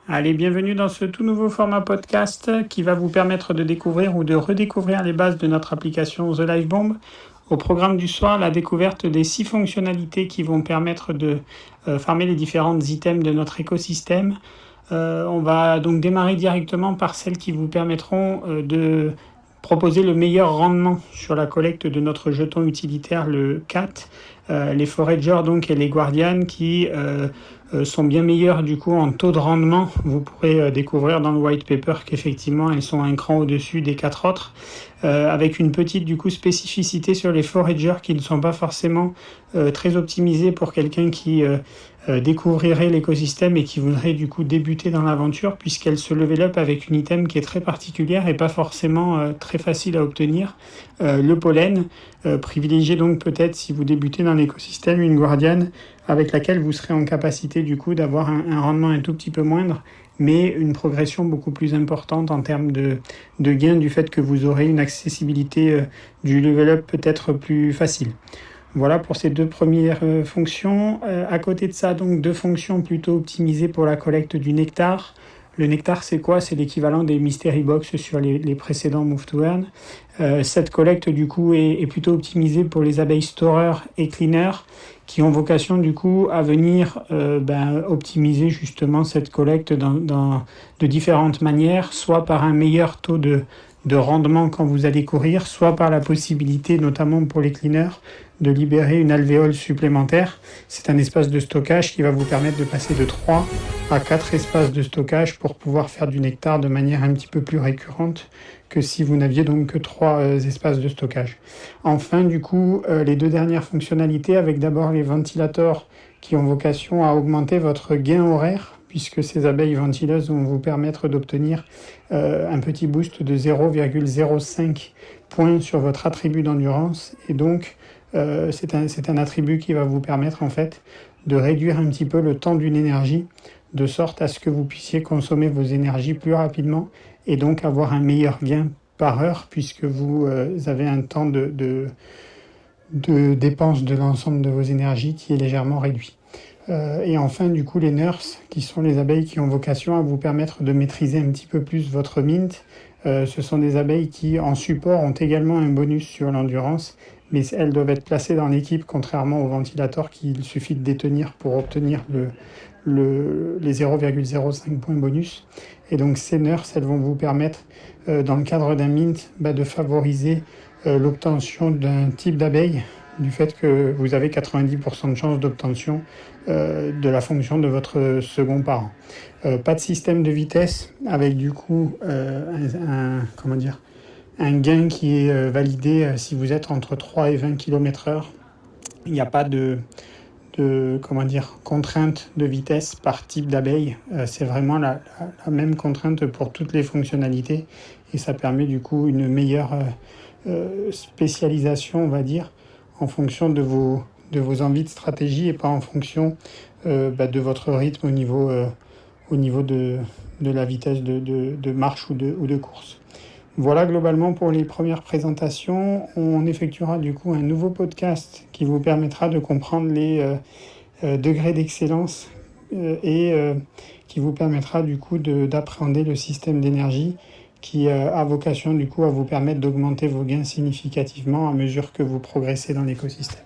Allez, bienvenue dans ce tout nouveau format podcast qui va vous permettre de découvrir ou de redécouvrir les bases de notre application The Life Bomb. Au programme du soir, la découverte des 6 fonctionnalités qui vont permettre de farmer les différentes items de notre écosystème. On va donc démarrer directement par celles qui vous permettront de proposer le meilleur rendement sur la collecte de notre jeton utilitaire, le CAT. Les Foragers donc et les Guardians qui sont bien meilleures du coup en taux de rendement. Vous pourrez découvrir dans le white paper qu'effectivement elles sont un cran au-dessus des 4 autres, avec une petite du coup spécificité sur les Foragers qui ne sont pas forcément très optimisés pour quelqu'un qui découvrirait l'écosystème et qui voudrait du coup débuter dans l'aventure, puisqu'elle se level up avec une item qui est très particulière et pas forcément très facile à obtenir, le pollen. Privilégiez donc peut-être, si vous débutez dans l'écosystème, une Guardian avec laquelle vous serez en capacité du coup d'avoir un rendement un tout petit peu moindre, mais une progression beaucoup plus importante en termes de gain, du fait que vous aurez une accessibilité du level up peut-être plus facile. Voilà pour ces 2 premières fonctions. À côté de ça, donc 2 fonctions plutôt optimisées pour la collecte du nectar. Le nectar, c'est quoi? C'est l'équivalent des mystery box sur les précédents Move to Earn. Cette collecte, du coup, est plutôt optimisée pour les abeilles storeurs et cleaners qui ont vocation, du coup, à venir optimiser justement cette collecte de différentes manières, soit par un meilleur taux de rendement quand vous allez courir, soit par la possibilité, notamment pour les cleaners, de libérer une alvéole supplémentaire. C'est un espace de stockage qui va vous permettre de passer de 3 à 4 espaces de stockage pour pouvoir faire du nectar de manière un petit peu plus récurrente que si vous n'aviez donc que 3 espaces de stockage. Enfin, du coup, les 2 dernières fonctionnalités, avec d'abord les ventilateurs qui ont vocation à augmenter votre gain horaire, puisque ces abeilles ventileuses vont vous permettre d'obtenir un petit boost de 0,05 points sur votre attribut d'endurance. Et donc, c'est un attribut qui va vous permettre en fait de réduire un petit peu le temps d'une énergie, de sorte à ce que vous puissiez consommer vos énergies plus rapidement et donc avoir un meilleur gain par heure, puisque vous avez un temps de dépense de l'ensemble de vos énergies qui est légèrement réduit. Et enfin, du coup, les nurses, qui sont les abeilles qui ont vocation à vous permettre de maîtriser un petit peu plus votre mint. Ce sont des abeilles qui, en support, ont également un bonus sur l'endurance, mais elles doivent être placées dans l'équipe, contrairement aux ventilateurs qu'il suffit de détenir pour obtenir les 0,05 points bonus. Et donc ces nurses, elles vont vous permettre, dans le cadre d'un mint, de favoriser l'obtention d'un type d'abeille, du fait que vous avez 90% de chance d'obtention de la fonction de votre second parent. Pas de système de vitesse, avec du coup un gain qui est validé si vous êtes entre 3 et 20 km/h. Il n'y a pas de contrainte de vitesse par type d'abeille. C'est vraiment la même contrainte pour toutes les fonctionnalités, et ça permet du coup une meilleure spécialisation, on va dire, en fonction de vos envies de stratégie et pas en fonction de votre rythme au niveau de la vitesse de marche ou de course. Voilà globalement pour les premières présentations. On effectuera du coup un nouveau podcast qui vous permettra de comprendre les degrés d'excellence et qui vous permettra du coup d'appréhender le système d'énergie qui a vocation du coup à vous permettre d'augmenter vos gains significativement à mesure que vous progressez dans l'écosystème.